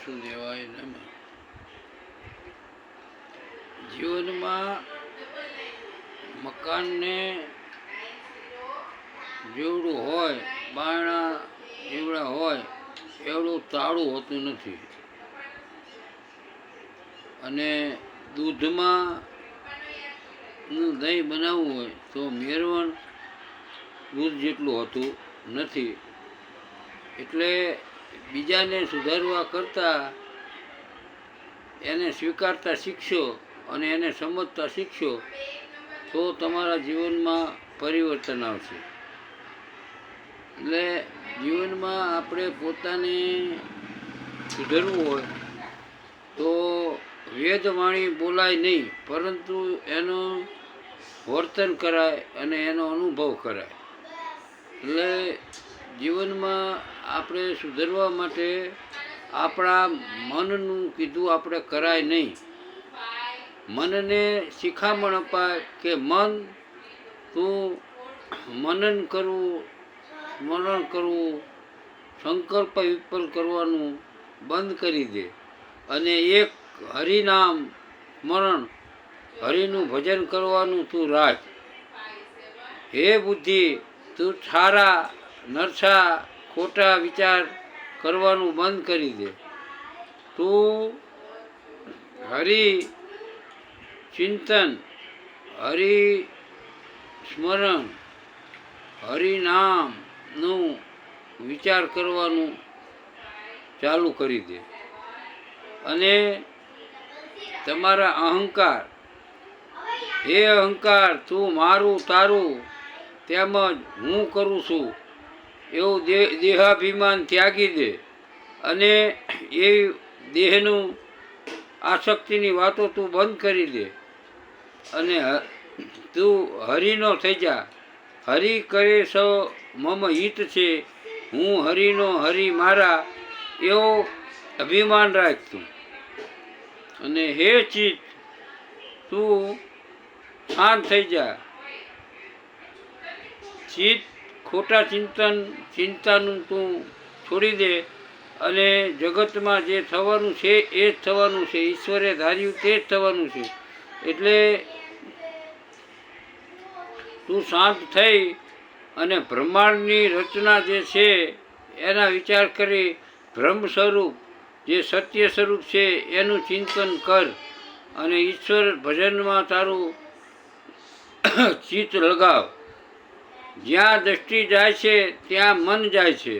વાસુદેવાય નમઃ. જીવનમાં મકાનને જેવડું હોય, બારણા જેવડા હોય એવડું તાળું હોતું નથી. અને દૂધમાં દહીં બનાવવું હોય તો મેરવણ દૂધ જેટલું હોતું નથી. એટલે બીજાને સુધારવા કરતાં એને સ્વીકારતા શીખશો અને એને સમજતા શીખશો તો તમારા જીવનમાં પરિવર્તન આવશે. એટલે જીવનમાં આપણે પોતાને સુધરવું હોય તો વેદવાણી બોલાય નહીં, પરંતુ એનું વર્તન કરાય અને એનો અનુભવ કરાય. એટલે જીવનમાં આપણે સુધરવા માટે આપણા મનનું કીધું આપણે કરાય નહીં. મનને શિખામણ અપાય કે મન તું મનન કરવું, સ્મરણ કરવું, સંકલ્પ વિપલ કરવાનું બંધ કરી દે અને એક હરિનામ સ્મરણ, હરિનું ભજન કરવાનું તું રાખ. હે બુદ્ધિ, તું સારા નરસા ખોટા વિચાર કરવાનું બંધ કરી દે. તું હરિ ચિંતન, હરિ સ્મરણ, હરિનામનું વિચાર કરવાનું ચાલુ કરી દે. અને તમારા અહંકાર, હે અહંકાર, તું મારું તારું તેમજ હું કરું છું એવું દેહાભિમાન ત્યાગી દે. અને એ દેહનું આસક્તિની વાતો તું બંધ કરી દે અને તું હરિનો થઈ જા. હરિ કરે સૌ મમ હિત છે, હું હરિનો હરિ મારા એવો અભિમાન રાખ તું. અને હે ચિત્ત, તું શાંત થઈ જા. ચિત્ત ખોટા ચિંતાનું તું છોડી દે અને જગતમાં જે થવાનું છે એ જ થવાનું છે, ઈશ્વરે ધાર્યું તે જ થવાનું છે. એટલે તું શાંત થઈ અને બ્રહ્માંડની રચના જે છે એના વિચાર કરી બ્રહ્મ સ્વરૂપ જે સત્ય સ્વરૂપ છે એનું ચિંતન કર અને ઈશ્વર ભજનમાં તારું ચિત્ત લગાવ. જ્યાં દ્રષ્ટિ જાય છે ત્યાં મન જાય છે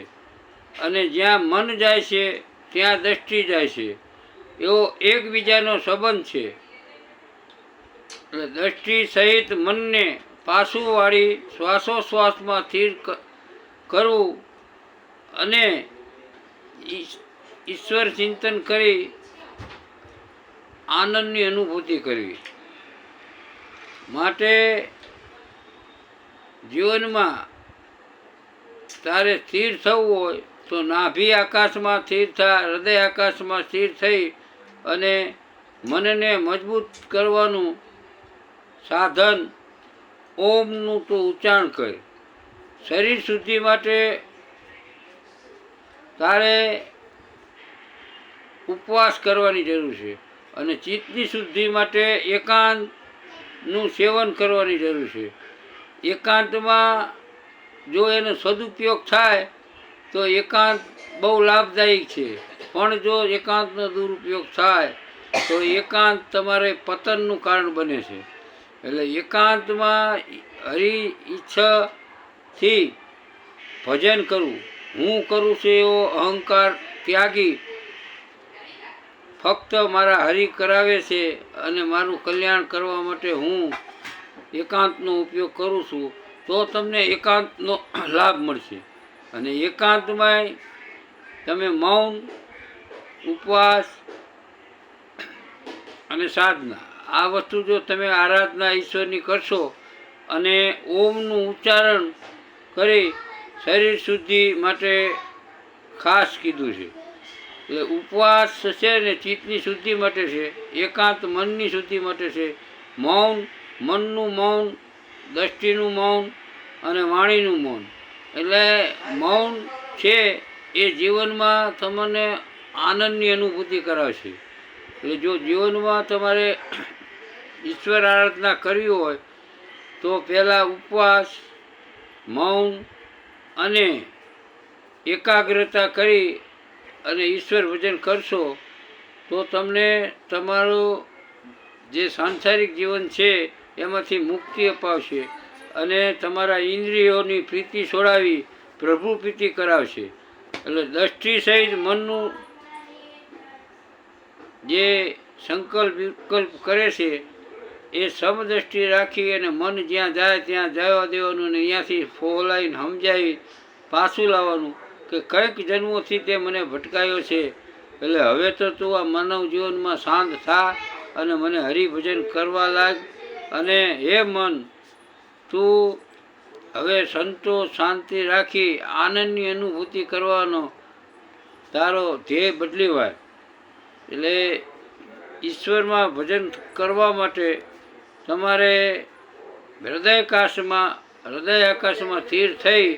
અને જ્યાં મન જાય છે ત્યાં દ્રષ્ટિ જાય છે. એવો એકબીજાનો સંબંધ છે. એટલે દ્રષ્ટિ સહિત મનને પાછું વાળી શ્વાસોશ્વાસમાં સ્થિર કરવું અને ઈશ્વર ચિંતન કરી આનંદની અનુભૂતિ કરવી. માટે જીવનમાં તારે સ્થિર થવું હોય તો નાભી આકાશમાં સ્થિર થા, હૃદય આકાશમાં સ્થિર થઈ અને મનને મજબૂત કરવાનું સાધન ઓમનું તો ઉચ્ચારણ કર. શરીર શુદ્ધિ માટે તારે ઉપવાસ કરવાની જરૂર છે અને ચિત્તની શુદ્ધિ માટે એકાંતનું સેવન કરવાની જરૂર છે. એકાંતમાં જો એનો સદુપયોગ થાય તો એકાંત બહુ લાભદાયક છે, પણ જો એકાંતનો દુરુપયોગ થાય તો એકાંત તમારે પતનનું કારણ બને છે. એટલે એકાંતમાં હરિ ઈચ્છાથી ભજન કરવું, હું કરું છું એવો અહંકાર ત્યાગી ફક્ત મારા હરિ કરાવે છે અને મારું કલ્યાણ કરવા માટે હું એકાંતનો ઉપયોગ કરું છું, તો તમને એકાંતનો લાભ મળશે. અને એકાંતમાં તમે મૌન, ઉપવાસ અને સાધના આ વસ્તુ જો તમે આરાધના ઈશ્વરની કરશો અને ઓમનું ઉચ્ચારણ કરી શરીર શુદ્ધિ માટે ખાસ કીધું છે. એટલે ઉપવાસ છે ને ચિત્તની શુદ્ધિ માટે છે, એકાંત મનની શુદ્ધિ માટે છે, મૌન મનનું મૌન, દ્રષ્ટિનું મૌન અને વાણીનું મૌન. એટલે મૌન છે એ જીવનમાં તમને આનંદની અનુભૂતિ કરાવશે. એટલે જો જીવનમાં તમારે ઈશ્વર આરાધના કરવી હોય તો પહેલાં ઉપવાસ, મૌન અને એકાગ્રતા કરી અને ઈશ્વર ભજન કરશો તો તમને તમારું જે સાંસારિક જીવન છે એમાંથી મુક્તિ અપાવશે અને તમારા ઇન્દ્રિયોની પ્રીતિ છોડાવી પ્રભુ પ્રીતિ કરાવશે. એટલે દ્રષ્ટિ સહિત મનનું જે સંકલ્પ વિકલ્પ કરે છે એ સમદ્રષ્ટિ રાખી અને મન જ્યાં જાય ત્યાં જવા દેવાનું અને અહીંયાથી ફોલાઈને સમજાવી પાછું લાવવાનું કે કંઈક જન્મોથી તે મને ભટકાયો છે, એટલે હવે તો તું આ માનવ જીવનમાં શાંત થા અને મને હરિભજન કરવા લાગ. અને હે મન, તું હવે સંતોષ શાંતિ રાખી આનંદની અનુભૂતિ કરવાનો તારો ધ્યેય બદલી વાય. એટલે ઈશ્વરમાં ભજન કરવા માટે તમારે હૃદય આકાશમાં સ્થિર થઈ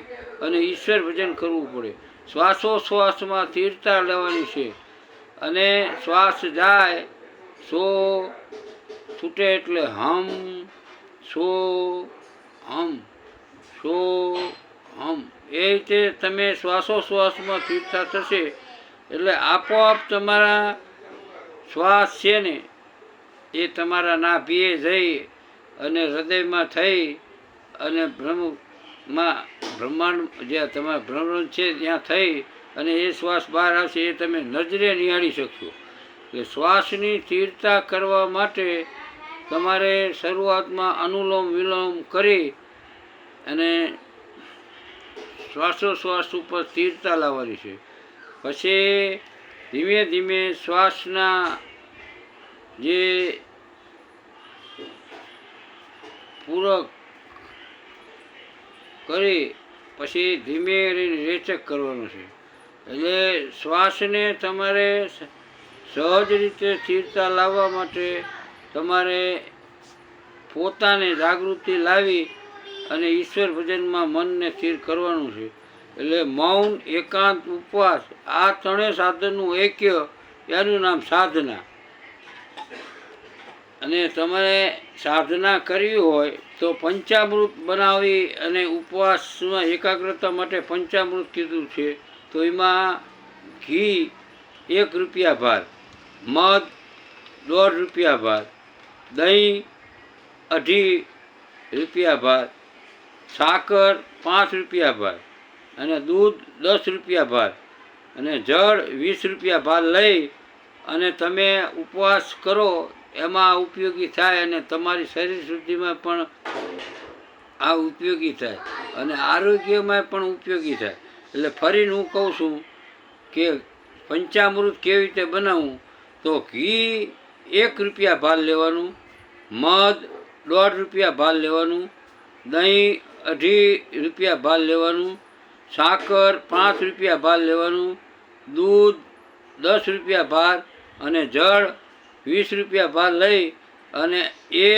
અને ઈશ્વર ભજન કરવું પડે. શ્વાસોશ્વાસમાં સ્થિરતા લેવાની છે અને શ્વાસ જાય સો છૂટે એટલે હમ સો હમ સો હમ, એ રીતે તમે શ્વાસોશ્વાસમાં સ્થિરતા થશે એટલે આપોઆપ તમારા શ્વાસ છે ને એ તમારા નાભીએ જઈ અને હૃદયમાં થઈ અને બ્રહ્માંડ જે તમારા ભ્રમણ છે ત્યાં થઈ અને એ શ્વાસ બહાર આવશે એ તમે નજરે નિહાળી શકશો. એટલે શ્વાસની સ્થિરતા કરવા માટે તમારે શરૂઆતમાં અનુલોમ વિલોમ કરી અને શ્વાસોશ્વાસ ઉપર સ્થિરતા લાવવાની છે. પછી ધીમે ધીમે શ્વાસના જે પૂરક કરી પછી ધીમે રેચક કરવાનું છે. એટલે શ્વાસને તમારે સહજ રીતે સ્થિરતા લાવવા માટે તમારે પોતાને જાગૃતિ લાવી અને ઈશ્વર ભજનમાં મનને સ્થિર કરવાનું છે. એટલે મૌન, એકાંત, ઉપવાસ આ ત્રણેય સાધનનું ઐક્ય એનું નામ સાધના. અને તમારે સાધના કરવી હોય તો પંચામૃત બનાવી અને ઉપવાસમાં એકાગ્રતા માટે પંચામૃત કીધું છે. તો એમાં ઘી 1 રૂપિયા ભાર, મધ 1.5 રૂપિયા ભાર, દહીં 2.5 રૂપિયા ભાર, સાકર 5 રૂપિયા ભાર અને દૂધ 10 રૂપિયા ભાર અને જળ 20 રૂપિયા ભાર લઈ અને તમે ઉપવાસ કરો એમાં ઉપયોગી થાય અને તમારી શરીર શુદ્ધિમાં પણ આ ઉપયોગી થાય અને આરોગ્યમાં પણ ઉપયોગી થાય. એટલે ફરીને હું કહું છું કે પંચામૃત કેવી રીતે બનાવવું, તો ઘી 1 રૂપિયા ભાર લેવાનું, મધ 1.5 રૂપિયા ભાર લેવાનું, દહીં 2.5 રૂપિયા ભાર લેવાનું, સાકર 5 રૂપિયા ભાર લેવાનું, દૂધ 10 રૂપિયા ભાર અને જળ 20 રૂપિયા ભાર લઈ અને એ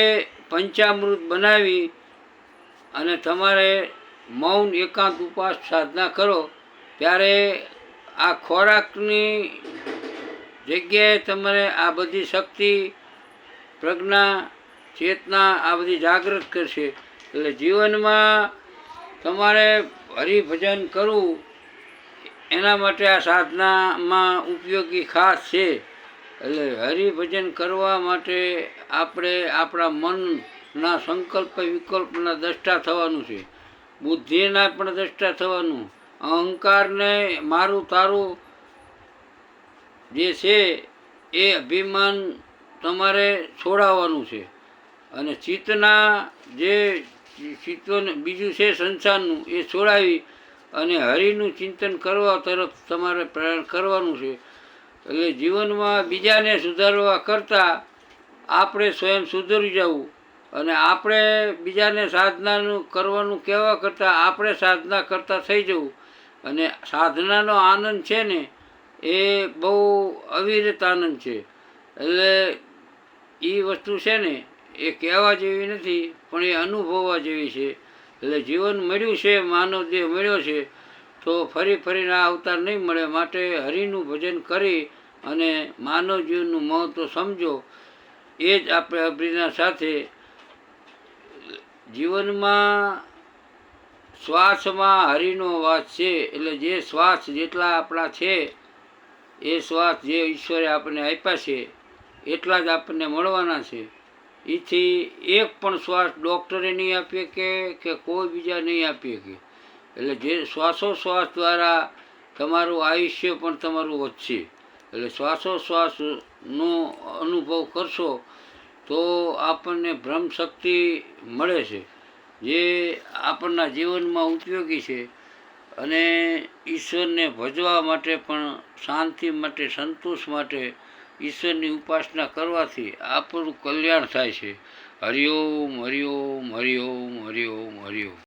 પંચામૃત બનાવી અને તમારે મૌન, એકાંત, ઉપવાસ સાધના કરો ત્યારે આ ખોરાકની જગ્યાએ તમારે આ બધી શક્તિ, પ્રજ્ઞા, ચેતના આ બધી જાગૃત કરશે. એટલે જીવનમાં તમારે હરિભજન કરવું એના માટે આ સાધનામાં ઉપયોગી ખાસ છે. એટલે હરિભજન કરવા માટે આપણે આપણા મનના સંકલ્પ વિકલ્પના દ્રષ્ટા થવાનું છે, બુદ્ધિના પણ દ્રષ્ટા થવાનું, અહંકારને મારું તારું જે છે એ અભિમાન તમારે છોડાવવાનું છે અને ચિત્તના જે ચિત્તોને બીજું છે સંસારનું એ છોડાવી અને હરિનું ચિંતન કરવા તરફ તમારે પ્રયાણ કરવાનું છે. એટલે જીવનમાં બીજાને સુધારવા કરતાં આપણે સ્વયં સુધરી જવું અને આપણે બીજાને સાધનાનું કરવાનું કહેવા કરતાં આપણે સાધના કરતા થઈ જવું. અને સાધનાનો આનંદ છે ને એ બહુ અવિરત આનંદ છે. એટલે એ વસ્તુ છે ને એ કહેવા જેવી નથી પણ એ અનુભવવા જેવી છે. એટલે જીવન મળ્યું છે, માનવ દેહ મળ્યો છે તો ફરી ફરીને આ અવતાર નહીં મળે. માટે હરિનું ભજન કરી અને માનવ જીવનનું મહત્ત્વ સમજો. એ જ આપણે અભિના સાથે જીવનમાં શ્વાસમાં હરિનો વાસ છે. એટલે જે શ્વાસ જેટલા આપણા છે એ શ્વાસ જે ઈશ્વરે આપણને આપ્યા છે એટલા જ આપણને મળવાના છે. એથી એક પણ શ્વાસ ડૉક્ટરે નહીં આપીએ કે કોઈ બીજા નહીં આપીએ કે. એટલે જે શ્વાસોશ્વાસ દ્વારા તમારું આયુષ્ય પણ તમારું વધશે. એટલે શ્વાસોશ્વાસનો અનુભવ કરશો તો આપણને બ્રહ્મશક્તિ મળે છે, જે આપણના જીવનમાં ઉપયોગી છે. અને ઈશ્વરને ભજવા માટે પણ, શાંતિ માટે, સંતોષ માટે ઈશ્વરની ઉપાસના કરવાથી આપણું કલ્યાણ થાય છે. હરિઓમ હરિઓમ હરિઓમ હરિઓમ હરિઓમ.